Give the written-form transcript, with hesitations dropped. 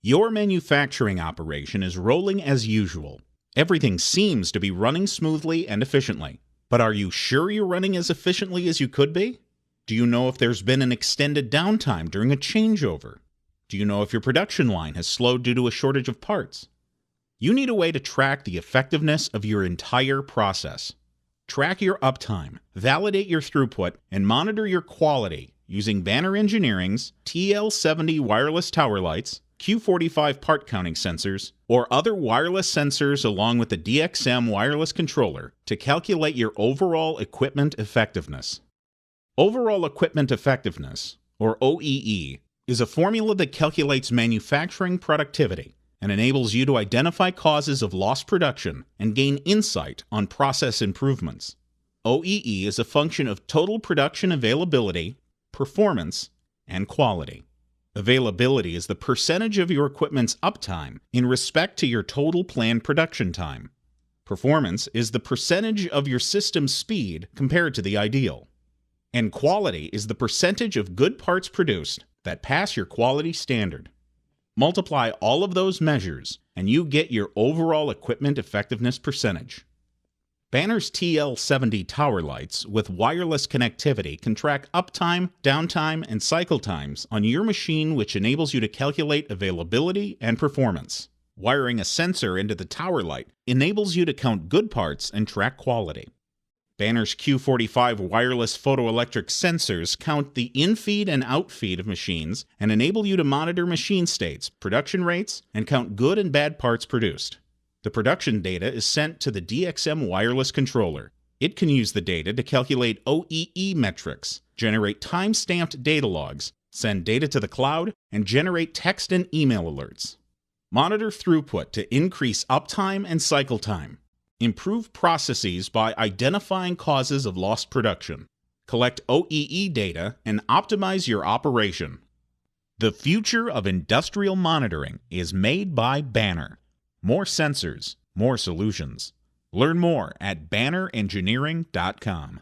Your manufacturing operation is rolling as usual. Everything seems to be running smoothly and efficiently. But are you sure you're running as efficiently as you could be? Do you know if there's been an extended downtime during a changeover? Do you know if your production line has slowed due to a shortage of parts? You need a way to track the effectiveness of your entire process. Track your uptime, validate your throughput, and monitor your quality using Banner Engineering's TL70 wireless tower lights, Q45 part counting sensors, or other wireless sensors along with the DXM wireless controller to calculate your overall equipment effectiveness. Overall equipment effectiveness, or OEE, is a formula that calculates manufacturing productivity and enables you to identify causes of lost production and gain insight on process improvements. OEE is a function of total production availability, performance, and quality. Availability is the percentage of your equipment's uptime in respect to your total planned production time. Performance is the percentage of your system's speed compared to the ideal. And quality is the percentage of good parts produced that pass your quality standard. Multiply all of those measures, and you get your overall equipment effectiveness percentage. Banner's TL70 tower lights with wireless connectivity can track uptime, downtime, and cycle times on your machine, which enables you to calculate availability and performance. Wiring a sensor into the tower light enables you to count good parts and track quality. Banner's Q45 wireless photoelectric sensors count the in-feed and out-feed of machines and enable you to monitor machine states, production rates, and count good and bad parts produced. The production data is sent to the DXM wireless controller. It can use the data to calculate OEE metrics, generate time-stamped data logs, send data to the cloud, and generate text and email alerts. Monitor throughput to increase uptime and cycle time. Improve processes by identifying causes of lost production. Collect OEE data and optimize your operation. The future of industrial monitoring is made by Banner. More sensors, more solutions. Learn more at bannerengineering.com.